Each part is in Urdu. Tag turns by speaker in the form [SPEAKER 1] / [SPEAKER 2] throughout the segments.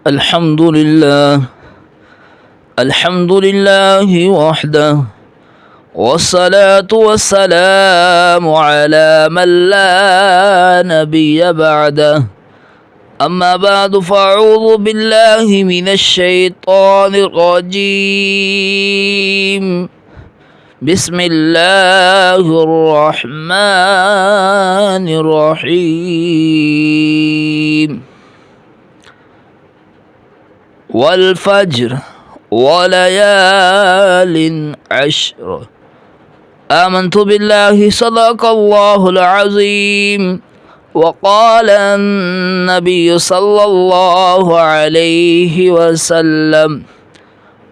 [SPEAKER 1] الحمد لله وحده والصلاة والسلام على من لا نبي بعده أما بعد فأعوذ بالله من الشيطان الرجيم بسم الله الرحمن الرحيم والفجر وليال عشر آمنت بالله صدق الله العظيم وقال النبي صلى الله عليه وسلم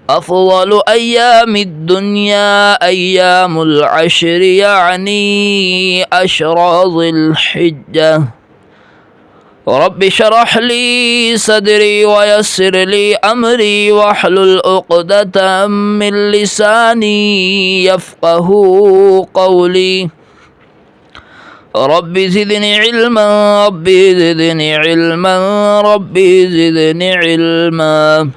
[SPEAKER 1] أفضل أيام الدنيا أيام العشر يعني أشر ذي الحجة رب اشرح لي صدري ويسر لي أمري واحلل عقدة من لساني يفقه قولي رب زدني علما رب زدني علما رب زدني علما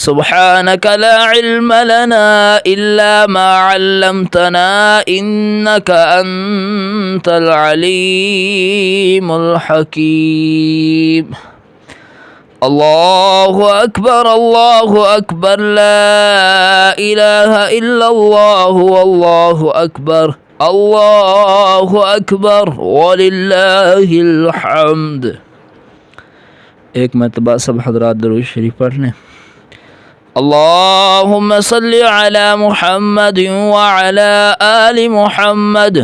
[SPEAKER 1] سبحانك لا علم لنا إلا ما علمتنا إنك أنت العليم الحكيم الله أكبر لا إله إلا الله والله أكبر اللہ اکبر وللہ الحمد۔ ایک مرتبہ سب حضرات درود شریف پڑھ لیں۔ اللہم صلی علی محمد وعلی آل محمد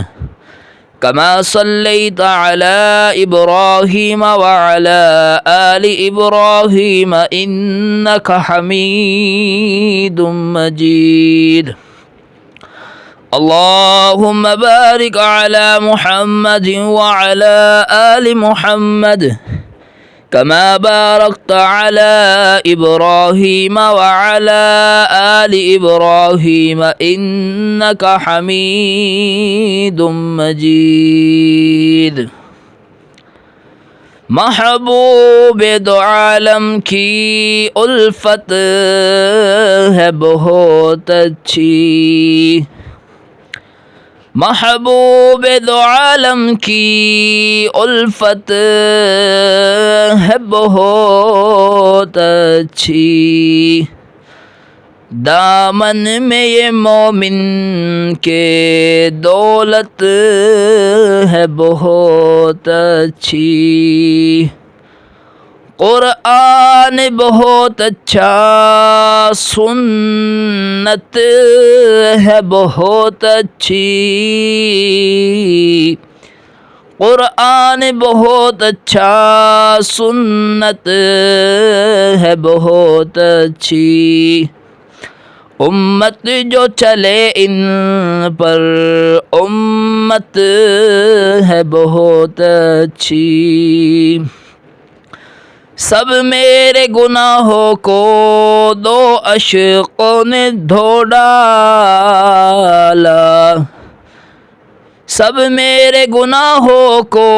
[SPEAKER 1] کما صلیت علی ابراہیم وعلی آل ابراہیم انک حمید مجید۔ اللهم بارك على محمد وعلى آل محمد كما باركت على إبراهيم وعلى آل إبراهيم إنك حميد مجيد۔ محبوب دو عالم کی الفت ہے بہت اچھی، محبوب دو عالم کی الفت ہے بہت اچھی، دامن میں یہ مومن کے دولت ہے بہت اچھی، قرآن بہت اچھا سنت ہے بہت اچھی، قرآن بہت اچھا سنت ہے بہت اچھی، امت جو چلے ان پر امت ہے بہت اچھی، سب میرے گناہوں کو دو عشقوں نے دھو ڈالا، سب میرے گناہوں کو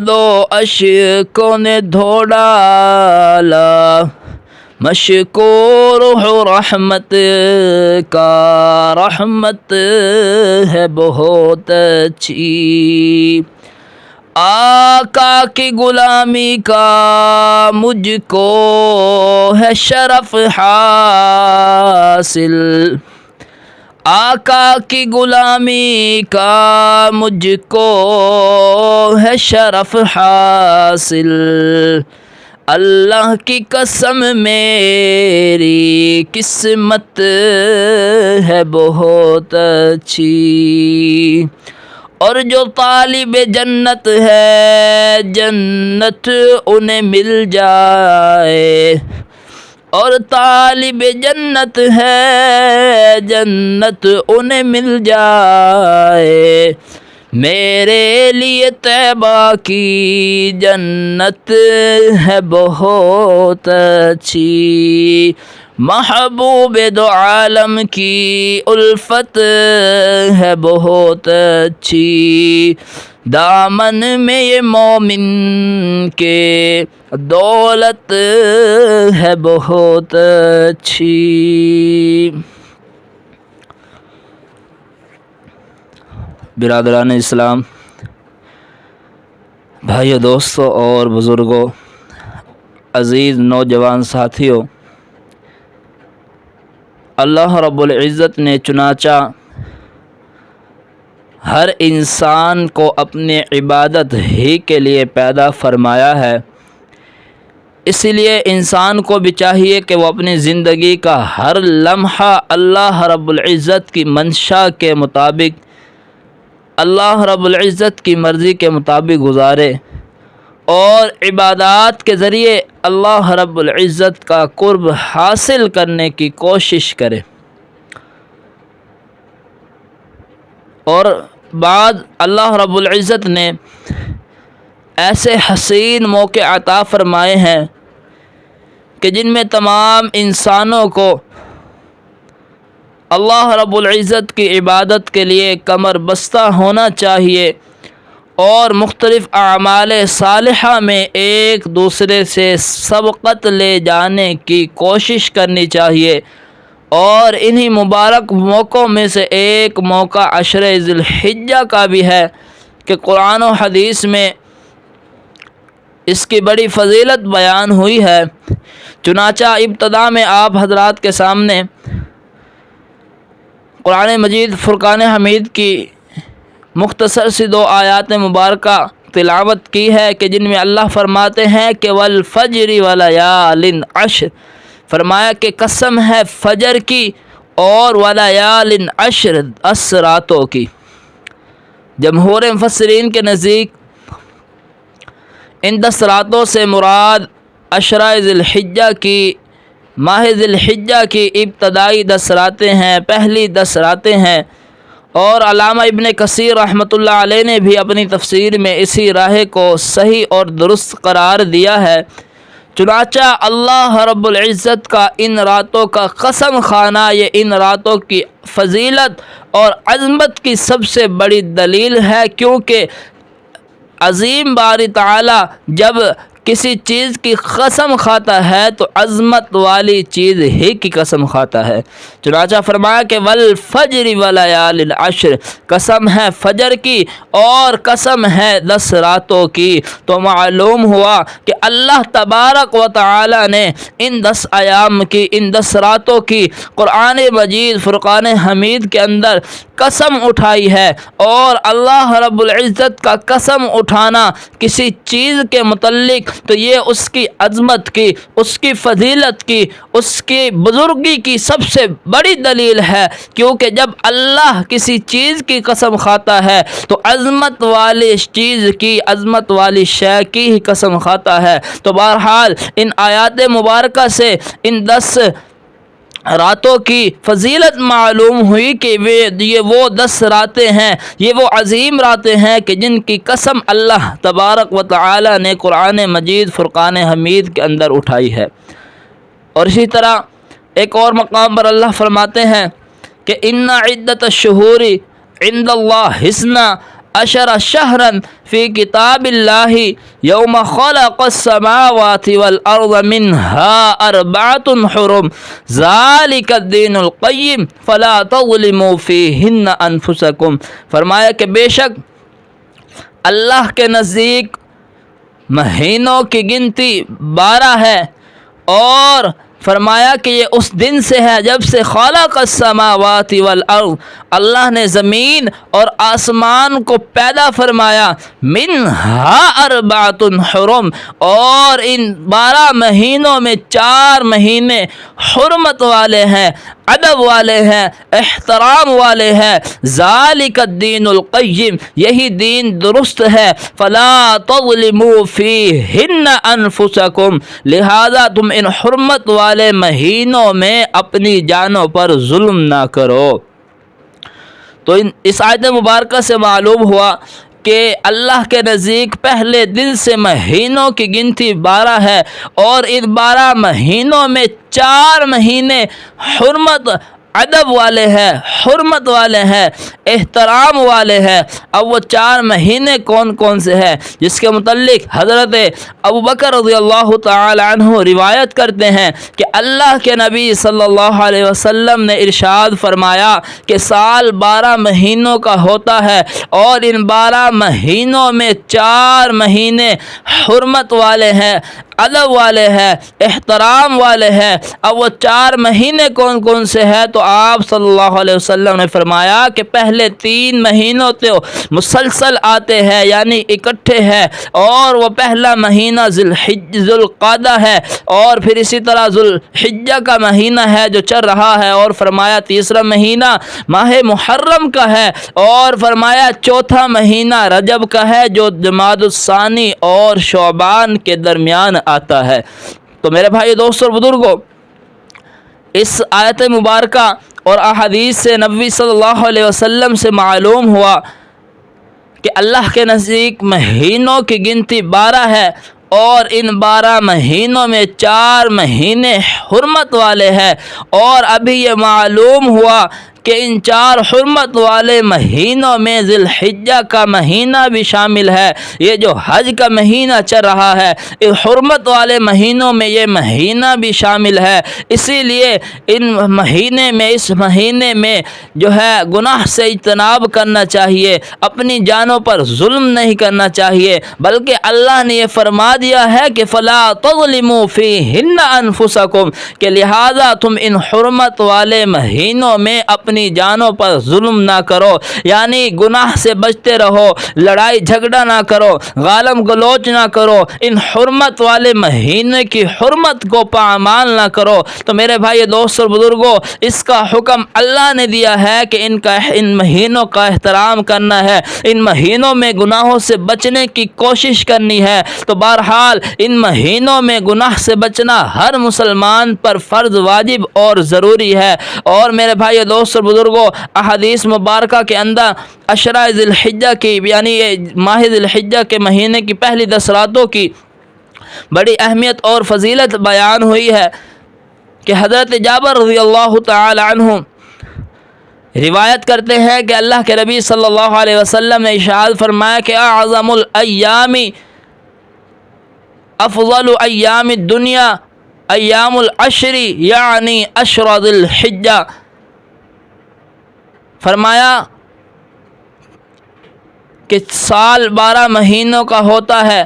[SPEAKER 1] دو عشقوں نے دھو ڈالا، مشکور ہو رحمت کا رحمت ہے بہت اچھی، آقا کی غلامی کا مجھ کو ہے شرف حاصل، آقا کی غلامی کا مجھ کو ہے شرف حاصل، اللہ کی قسم میری قسمت ہے بہت اچھی، اور جو طالب جنت ہے جنت انہیں مل جائے، اور طالب جنت ہے جنت انہیں مل جائے، میرے لیے طیبہ کی جنت ہے بہت اچھی، محبوب دو عالم کی الفت ہے بہت اچھی، دامن میں یہ مومن کے دولت ہے بہت اچھی۔ برادران اسلام، بھائیو، دوستو اور بزرگوں، عزیز نوجوان ساتھیوں، اللہ رب العزت نے چنانچہ ہر انسان کو اپنی عبادت ہی کے لیے پیدا فرمایا ہے۔ اسی لیے انسان کو بھی چاہیے کہ وہ اپنی زندگی کا ہر لمحہ اللہ رب العزت کی منشا کے مطابق، اللہ رب العزت کی مرضی کے مطابق گزارے اور عبادات کے ذریعے اللہ رب العزت کا قرب حاصل کرنے کی کوشش کرے۔ اور بعد اللہ رب العزت نے ایسے حسین موقع عطا فرمائے ہیں کہ جن میں تمام انسانوں کو اللہ رب العزت کی عبادت کے لیے کمر بستہ ہونا چاہیے اور مختلف اعمال صالحہ میں ایک دوسرے سے سبقت لے جانے کی کوشش کرنی چاہیے۔ اور انہی مبارک موقعوں میں سے ایک موقع عشر ذی الحجہ کا بھی ہے کہ قرآن و حدیث میں اس کی بڑی فضیلت بیان ہوئی ہے۔ چنانچہ ابتدا میں آپ حضرات کے سامنے قرآن مجید فرقان حمید کی مختصر سی 2 آیات مبارکہ تلاوت کی ہے کہ جن میں اللہ فرماتے ہیں کہ والفجر ولیال عشر، فرمایا کہ قسم ہے فجر کی اور ولیال عشر، 10 راتوں کی۔ جمہور مفسرین کے نزدیک ان 10 راتوں سے مراد عشرہ ذی الحجہ کی، ماہ ذی الحجہ کی ابتدائی 10 راتیں ہیں، پہلی 10 راتیں ہیں۔ اور علامہ ابن کثیر رحمۃ اللہ علیہ نے بھی اپنی تفسیر میں اسی راہ کو صحیح اور درست قرار دیا ہے۔ چنانچہ اللہ رب العزت کا ان راتوں کا قسم کھانا یہ ان راتوں کی فضیلت اور عظمت کی سب سے بڑی دلیل ہے، کیونکہ عظیم باری تعالی جب کسی چیز کی قسم کھاتا ہے تو عظمت والی چیز ہی کی قسم کھاتا ہے۔ چنانچہ فرمایا کہ والفجر ولیال عشر، قسم ہے فجر کی اور قسم ہے 10 راتوں کی۔ تو معلوم ہوا کہ اللہ تبارک و تعالی نے ان 10 ایام کی، ان 10 راتوں کی قرآن مجید فرقان حمید کے اندر قسم اٹھائی ہے۔ اور اللہ رب العزت کا قسم اٹھانا کسی چیز کے متعلق تو یہ اس کی عظمت کی، اس کی فضیلت کی، اس کی بزرگی کی سب سے بڑی دلیل ہے، کیونکہ جب اللہ کسی چیز کی قسم کھاتا ہے تو عظمت والی چیز کی، عظمت والی شے کی ہی قسم کھاتا ہے۔ تو بہرحال ان آیات مبارکہ سے ان 10 راتوں کی فضیلت معلوم ہوئی کہ یہ وہ 10 راتیں ہیں، یہ وہ عظیم راتیں ہیں کہ جن کی قسم اللہ تبارک و تعالی نے قرآن مجید فرقان حمید کے اندر اٹھائی ہے۔ اور اسی طرح ایک اور مقام پر اللہ فرماتے ہیں کہ ان عدت الشہور عند اللہ 12 شہرا فی کتاب اللہ یوم خلق السماوات والارض منها 4 حرم ذالک الدین القیم فلا تظلموا فیہن انفسکم، فرمایا کہ بے شک اللہ کے نزدیک مہینوں کی گنتی 12 ہے، اور فرمایا کہ یہ اس دن سے ہے جب سے خلق السماوات والارض، اللہ نے زمین اور آسمان کو پیدا فرمایا، منہا 4 حرم، اور ان 12 مہینوں میں 4 مہینے حرمت والے ہیں، ادب والے ہیں، احترام والے ہیں۔ ذالک الدین القیم، یہی دین درست ہے۔ فلا تظلموا فیہن انفسکم، لہذا تم ان حرمت والے مہینوں میں اپنی جانوں پر ظلم نہ کرو۔ تو اس آیت مبارکہ سے معلوم ہوا کہ اللہ کے نزدیک پہلے دن سے مہینوں کی گنتی 12 ہے، اور ان 12 مہینوں میں 4 مہینے حرمت ادب والے ہیں، حرمت والے ہیں، احترام والے ہیں۔ اب وہ 4 مہینے کون کون سے ہیں جس کے متعلق حضرت ابوبکر رضی اللہ تعالی عنہ روایت کرتے ہیں کہ اللہ کے نبی صلی اللہ علیہ وسلم نے ارشاد فرمایا کہ سال 12 مہینوں کا ہوتا ہے اور ان 12 مہینوں میں 4 مہینے حرمت والے ہیں، ادب والے ہیں، احترام والے ہیں۔ اب وہ 4 مہینے کون کون سے ہیں؟ تو آپ صلی اللہ علیہ وسلم نے فرمایا کہ پہلے 3 مہینوں تو مسلسل آتے ہیں یعنی اکٹھے ہیں، اور وہ پہلا مہینہ ذوالقعدہ ہے، اور پھر اسی طرح ذوالحجہ کا مہینہ ہے جو چل رہا ہے، اور فرمایا تیسرا مہینہ ماہ محرم کا ہے، اور فرمایا چوتھا مہینہ رجب کا ہے جو جمادی الثانی اور شعبان کے درمیان آتا ہے۔ تو میرے بھائی دوستوں اور بزرگوں، اس آیت مبارکہ اور احادیث سے نبی صلی اللہ علیہ وسلم سے معلوم ہوا کہ اللہ کے نزدیک مہینوں کی گنتی 12 ہے، اور ان 12 مہینوں میں 4 مہینے حرمت والے ہیں، اور ابھی یہ معلوم ہوا کہ ان 4 حرمت والے مہینوں میں ذی الحجہ کا مہینہ بھی شامل ہے۔ یہ جو حج کا مہینہ چل رہا ہے اس حرمت والے مہینوں میں یہ مہینہ بھی شامل ہے، اسی لیے اس مہینے میں جو ہے گناہ سے اجتناب کرنا چاہیے، اپنی جانوں پر ظلم نہیں کرنا چاہیے، بلکہ اللہ نے یہ فرما دیا ہے کہ فلا تظلموا فیہن انفسکم، کہ لہذا تم ان حرمت والے مہینوں میں اپنی جانوں پر ظلم نہ کرو، یعنی گناہ سے بچتے رہو، لڑائی جھگڑا نہ کرو، غالم گلوچ نہ کرو، ان حرمت والے مہینے کی حرمت کو پامال نہ کرو۔ تو میرے بھائی دوستوں اور بزرگوں، اس کا حکم اللہ نے دیا ہے کہ ان مہینوں کا احترام کرنا ہے، ان مہینوں میں گناہوں سے بچنے کی کوشش کرنی ہے۔ تو بہرحال ان مہینوں میں گناہ سے بچنا ہر مسلمان پر فرض، واجب اور ضروری ہے۔ اور میرے بھائی دوستوں بزرگوں، احادیث مبارکہ کے اندر عشرہ ذی الحجہ کی یعنی ماہ ذی الحجہ کے مہینے کی پہلی 10 راتوں کی بڑی اہمیت اور فضیلت بیان ہوئی ہے کہ حضرت جابر رضی اللہ تعالی عنہ روایت کرتے ہیں کہ اللہ کے نبی صلی اللہ علیہ وسلم نے ارشاد فرمایا کہ اعظم الایام افضل ایام الدنیا ایام العشر یعنی عشر ذی الحجہ، فرمایا کہ سال 12 مہینوں کا ہوتا ہے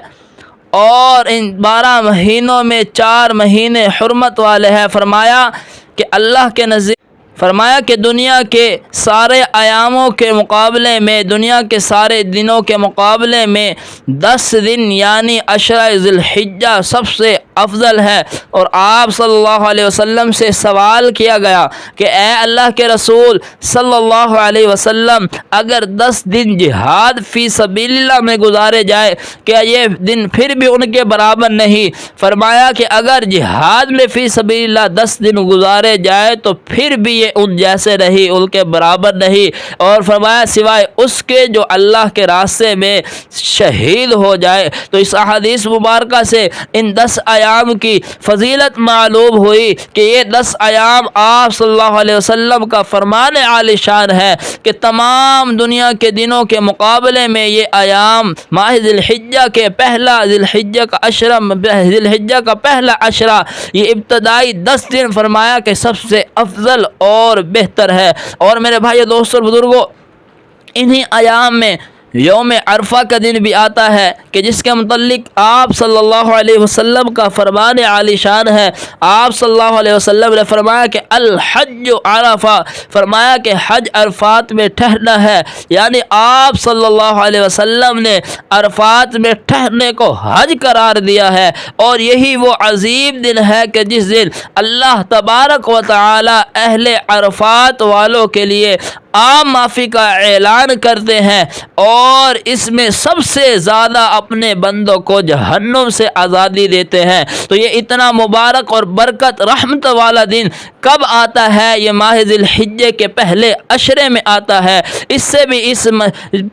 [SPEAKER 1] اور ان 12 مہینوں میں 4 مہینے حرمت والے ہیں۔ فرمایا کہ اللہ کے نزدیک فرمایا کہ دنیا کے سارے ایاموں کے مقابلے میں، دنیا کے سارے دنوں کے مقابلے میں 10 دن یعنی عشرہ ذی الحجہ سب سے افضل ہے۔ اور آپ صلی اللہ علیہ وسلم سے سوال کیا گیا کہ اے اللہ کے رسول صلی اللہ علیہ وسلم، اگر 10 دن جہاد فی سبیل اللہ میں گزارے جائے کیا یہ دن پھر بھی ان کے برابر نہیں؟ فرمایا کہ اگر جہاد میں فی سبیل اللہ 10 دن گزارے جائے تو پھر بھی ان جیسے رہی، ان کے برابر نہیں۔ اور فرمایا سوائے اس کے جو اللہ کے راستے میں شہید ہو جائے۔ تو اس احادیث مبارکہ سے ان 10 ایام کی فضیلت معلوم ہوئی کہ یہ 10 ایام آپ صلی اللہ علیہ وسلم کا فرمان عالی شان ہے کہ تمام دنیا کے دنوں کے مقابلے میں یہ ایام ماہ ذی الحجہ کے ذی الحجہ کا پہلا عشرہ، یہ ابتدائی 10 دن فرمایا کہ سب سے افضل اور بہتر ہے۔ اور میرے بھائی دوستوں اور بزرگوں، انہی ایام میں یوم عرفہ کا دن بھی آتا ہے کہ جس کے متعلق آپ صلی اللہ علیہ وسلم کا فرمان عالی شان ہے۔ آپ صلی اللہ علیہ وسلم نے فرمایا کہ الحج عرفہ، فرمایا کہ حج عرفات میں ٹھہرنا ہے، یعنی آپ صلی اللہ علیہ وسلم نے عرفات میں ٹھہرنے کو حج قرار دیا ہے۔ اور یہی وہ عظیم دن ہے کہ جس دن اللہ تبارک و تعالی اہل عرفات والوں کے لیے عام معافی کا اعلان کرتے ہیں اور اس میں سب سے زیادہ اپنے بندوں کو جہنم سے آزادی دیتے ہیں۔ تو یہ اتنا مبارک اور برکت رحمت والا دن کب آتا ہے؟ یہ ماہ ذی الحجہ کے پہلے عشرے میں آتا ہے۔ اس سے بھی اس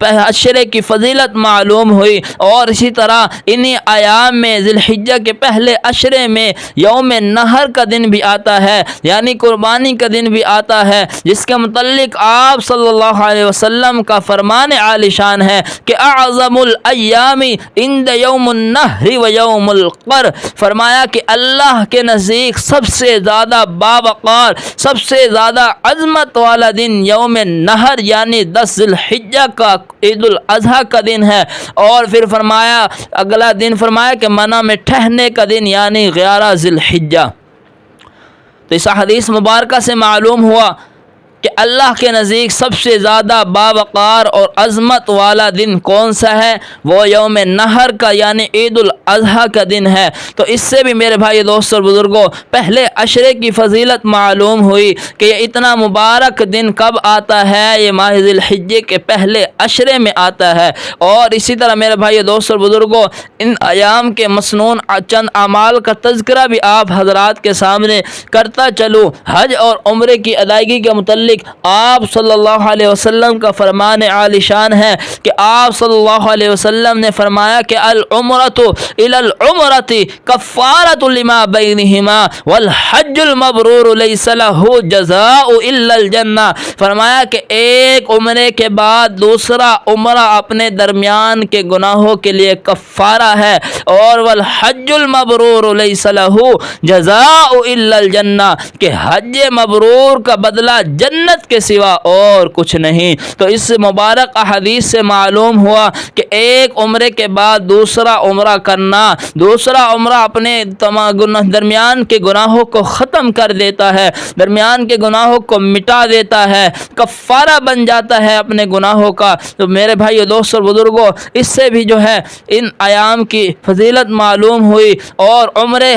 [SPEAKER 1] عشرے کی فضیلت معلوم ہوئی، اور اسی طرح انہی ایام میں ذی الحجہ کے پہلے عشرے میں یوم نحر کا دن بھی آتا ہے، یعنی قربانی کا دن بھی آتا ہے، جس کے متعلق آپ صلی اللہ علیہ وسلم کا فرمان عالی شان ہے کہ اعظم الایام عند یوم النحر و یوم القر، فرمایا کہ اللہ کے نزدیک سب سے زیادہ باوقار، سب سے زیادہ عظمت والا دن یوم نحر یعنی 10 ذی الحجہ کا عید الاضحیٰ کا دن ہے۔ اور پھر فرمایا اگلا دن فرمایا کہ منع میں ٹھہرنے کا دن یعنی 11 ذی الحجہ۔ تو اس حدیث مبارکہ سے معلوم ہوا کہ اللہ کے نزدیک سب سے زیادہ باوقار اور عظمت والا دن کون سا ہے؟ وہ یوم نحر کا یعنی عید الاضحیٰ کا دن ہے۔ تو اس سے بھی میرے بھائی دوستوں اور بزرگوں پہلے عشرے کی فضیلت معلوم ہوئی کہ یہ اتنا مبارک دن کب آتا ہے؟ یہ ماہ ذی الحجہ کے پہلے عشرے میں آتا ہے۔ اور اسی طرح میرے بھائی دوستوں اور بزرگوں ان ایام کے مسنون چند اعمال کا تذکرہ بھی آپ حضرات کے سامنے کرتا چلوں۔ حج اور عمرے کی ادائیگی کے متعلق آپ صلی اللہ علیہ وسلم کا فرمان عالی شان ہے کہ آپ صلی اللہ علیہ وسلم نے فرمایا کہ العمرۃ الی العمرۃ کفارۃ لما بینہما والحج المبرور لیس له جزاء الا الجنہ، فرمایا کہ ایک عمرے کے بعد دوسرا عمرہ اپنے درمیان کے گناہوں کے لیے کفارہ ہے، اور والحج المبرور لیس له جزاء الا الجنہ، کہ حج مبرور کا بدلہ جنت کے سوا اور کچھ نہیں۔ تو اس مبارک احادیث سے معلوم ہوا کہ ایک عمرے کے بعد دوسرا عمرہ کرنا، دوسرا عمرہ اپنے درمیان کے گناہوں کو ختم کر دیتا ہے، درمیان کے گناہوں کو مٹا دیتا ہے، کفارہ بن جاتا ہے اپنے گناہوں کا۔ تو میرے بھائی دوستوں اور بزرگوں اس سے بھی جو ہے ان ایام کی فضیلت معلوم ہوئی، اور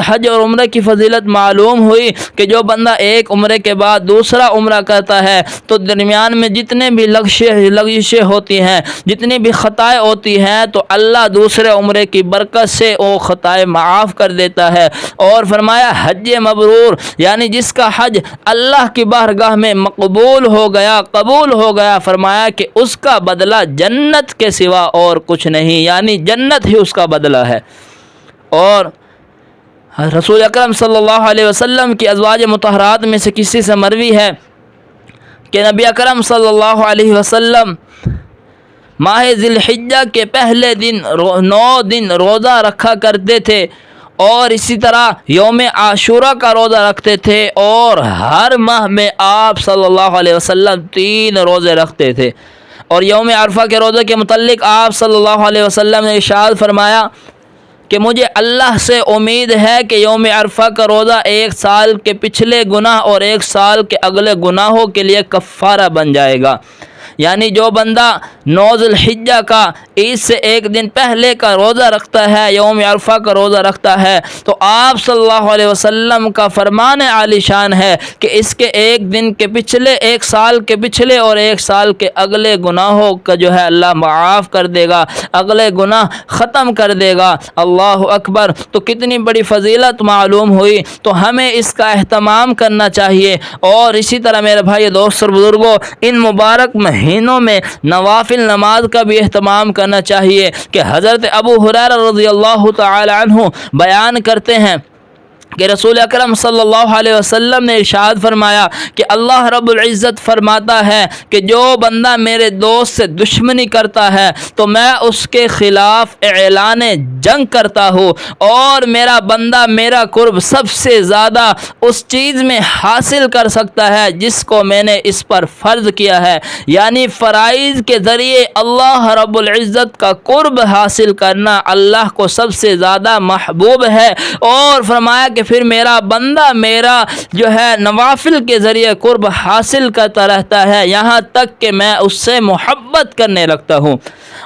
[SPEAKER 1] حج اور عمرے کی فضیلت معلوم ہوئی کہ جو بندہ ایک عمرے کے بعد دوسرا عمرہ کرتا ہے تو درمیان میں جتنے بھی لغزشیں ہوتی ہیں، جتنی بھی خطائیں ہوتی ہیں، تو اللہ دوسرے عمرے کی برکت سے وہ خطائیں معاف کر دیتا ہے۔ اور فرمایا حج مبرور یعنی جس کا حج اللہ کی بارگاہ میں مقبول ہو گیا، قبول ہو گیا، فرمایا کہ اس کا بدلہ جنت کے سوا اور کچھ نہیں، یعنی جنت ہی اس کا بدلہ ہے۔ اور رسول اکرم صلی اللہ علیہ وسلم کی ازواج مطہرات میں سے کسی سے مروی ہے کہ نبی اکرم صلی اللہ علیہ وسلم ماہ ذی الحجہ کے پہلے دن 9 دن روزہ رکھا کرتے تھے، اور اسی طرح یوم عاشورہ کا روزہ رکھتے تھے، اور ہر ماہ میں آپ صلی اللہ علیہ وسلم 3 روزے رکھتے تھے۔ اور یوم عرفہ کے روزے کے متعلق آپ صلی اللہ علیہ وسلم نے ارشاد فرمایا کہ مجھے اللہ سے امید ہے کہ یوم عرفہ کا روزہ 1 سال کے پچھلے گناہ اور 1 سال کے اگلے گناہوں کے لیے کفارہ بن جائے گا۔ یعنی جو بندہ 9 ذی الحجہ کا عید سے 1 دن پہلے کا روزہ رکھتا ہے، یوم عرفہ کا روزہ رکھتا ہے، تو آپ صلی اللہ علیہ وسلم کا فرمان عالی شان ہے کہ اس کے 1 دن کے پچھلے 1 سال کے پچھلے اور 1 سال کے اگلے گناہوں کا جو ہے اللہ معاف کر دے گا، اگلے گناہ ختم کر دے گا۔ اللہ اکبر! تو کتنی بڑی فضیلت معلوم ہوئی، تو ہمیں اس کا اہتمام کرنا چاہیے۔ اور اسی طرح میرے بھائی دوست اور بزرگوں ان مبارک مہینوں میں نوافل نماز کا بھی اہتمام کرنا چاہیے کہ حضرت ابو ہریرہ رضی اللہ تعالی عنہ بیان کرتے ہیں کہ رسول اکرم صلی اللہ علیہ وسلم نے ارشاد فرمایا کہ اللہ رب العزت فرماتا ہے کہ جو بندہ میرے دوست سے دشمنی کرتا ہے تو میں اس کے خلاف اعلان جنگ کرتا ہوں، اور میرا بندہ میرا قرب سب سے زیادہ اس چیز میں حاصل کر سکتا ہے جس کو میں نے اس پر فرض کیا ہے، یعنی فرائض کے ذریعے اللہ رب العزت کا قرب حاصل کرنا اللہ کو سب سے زیادہ محبوب ہے۔ اور فرمایا کہ پھر میرا بندہ میرا جو ہے نوافل کے ذریعے قرب حاصل کرتا رہتا ہے، یہاں تک کہ میں اس سے محبت کرنے لگتا ہوں۔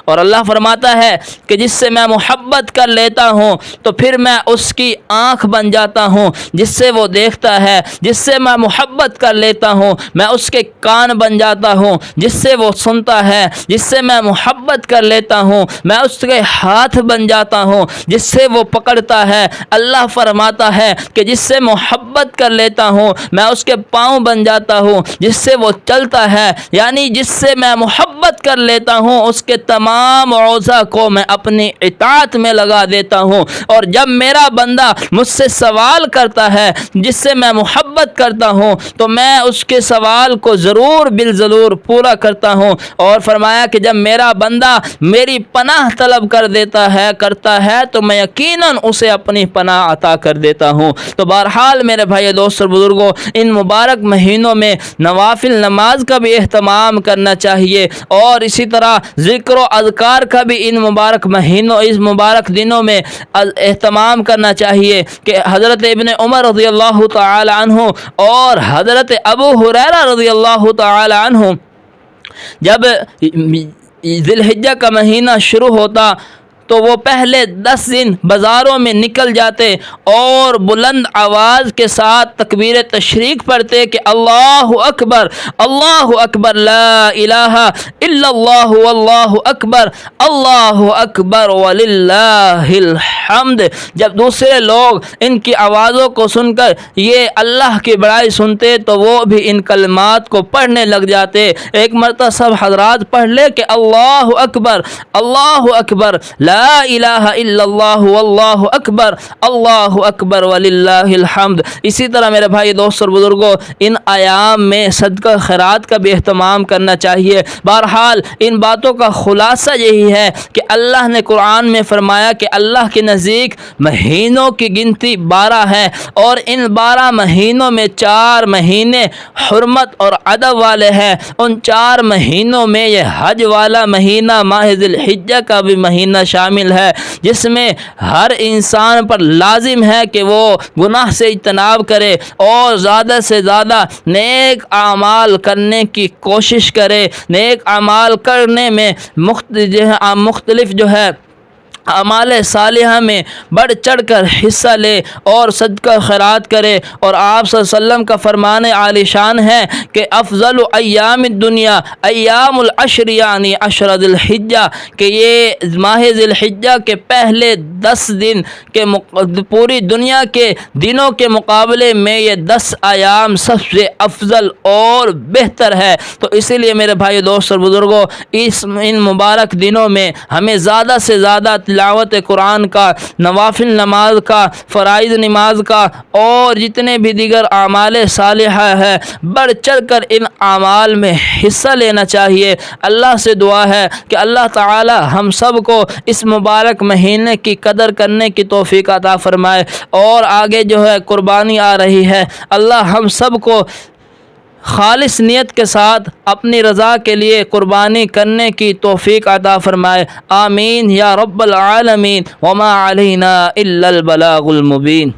[SPEAKER 1] اور اللہ فرماتا ہے کہ جس سے میں محبت کر لیتا ہوں تو پھر میں اس کی آنکھ بن جاتا ہوں جس سے وہ دیکھتا ہے، جس سے میں محبت کر لیتا ہوں میں اس کے کان بن جاتا ہوں جس سے وہ سنتا ہے، جس سے میں محبت کر لیتا ہوں میں اس کے ہاتھ بن جاتا ہوں جس سے وہ پکڑتا ہے۔ اللہ فرماتا ہے کہ جس سے محبت کر لیتا ہوں میں اس کے پاؤں بن جاتا ہوں جس سے وہ چلتا ہے، یعنی جس سے میں محبت کر لیتا ہوں اس کے تمام اعضاء کو میں اپنی اطاعت میں لگا دیتا ہوں۔ اور جب میرا بندہ مجھ سے سوال کرتا ہے جس سے میں محبت کرتا ہوں تو میں اس کے سوال کو ضرور بالضرور پورا کرتا ہوں۔ اور فرمایا کہ جب میرا بندہ میری پناہ طلب کرتا ہے تو میں یقیناً اسے اپنی پناہ عطا کر دیتا ہوں۔ تو بہرحال میرے بھائی دوست اور بزرگوں، ان مبارک مہینوں میں نوافل نماز کا بھی اہتمام کرنا چاہیے، اور اسی طرح ذکر و اذکار کا بھی اس مبارک دنوں میں اہتمام کرنا چاہیے کہ حضرت ابن عمر رضی اللہ تعالی عنہ اور حضرت ابو ہریرہ رضی اللہ تعالی عنہ جب ذی الحجہ کا مہینہ شروع ہوتا تو وہ پہلے 10 دن بازاروں میں نکل جاتے اور بلند آواز کے ساتھ تکبیر تشریق پڑھتے کہ اللہ اکبر لا الہ الا اللہ واللہ اکبر وللہ الحمد۔ جب دوسرے لوگ ان کی آوازوں کو سن کر یہ اللہ کی بڑائی سنتے تو وہ بھی ان کلمات کو پڑھنے لگ جاتے۔ ایک مرتبہ سب حضرات پڑھ لے کہ اللہ اکبر لا الہ الا اللہ واللہ اکبر وللہ الحمد۔ اسی طرح میرے بھائی دوست اور بزرگوں، ان ایام میں صدقہ خیرات کا بھی اہتمام کرنا چاہیے۔ بہرحال ان باتوں کا خلاصہ یہی ہے کہ اللہ نے قرآن میں فرمایا کہ اللہ کے نزدیک مہینوں کی گنتی 12 ہے، اور ان 12 مہینوں میں 4 مہینے حرمت اور ادب والے ہیں۔ ان 4 مہینوں میں یہ حج والا مہینہ ماہ ذی الحجہ کا بھی مہینہ شامل ہے، جس میں ہر انسان پر لازم ہے کہ وہ گناہ سے اجتناب کرے اور زیادہ سے زیادہ نیک اعمال کرنے کی کوشش کرے۔ نیک اعمال کرنے میں مختلف اعمال صالحہ میں بڑھ چڑھ کر حصہ لے اور صدقہ خیرات کرے۔ اور آپ صلی اللہ علیہ وسلم کا فرمان عالی شان ہے کہ افضل ایام الدنیا ایام العشر، یعنی عشر ذی الحجہ، کہ یہ ماہ ذی الحجہ کے پہلے 10 دن کے پوری دنیا کے دنوں کے مقابلے میں یہ 10 ایام سب سے افضل اور بہتر ہے۔ تو اسی لیے میرے بھائی دوست اور بزرگوں، ان مبارک دنوں میں ہمیں زیادہ سے زیادہ تلاوت قرآن کا، نوافل نماز کا، فرائض نماز کا اور جتنے بھی دیگر اعمال صالحہ ہے بڑھ چڑھ کر ان اعمال میں حصہ لینا چاہیے۔ اللہ سے دعا ہے کہ اللہ تعالی ہم سب کو اس مبارک مہینے کی قدر کرنے کی توفیق عطا فرمائے۔ اور آگے قربانی آ رہی ہے، اللہ ہم سب کو خالص نیت کے ساتھ اپنی رضا کے لیے قربانی کرنے کی توفیق عطا فرمائے۔ آمین یا رب العالمین۔ وما علینا الا البلاغ المبین۔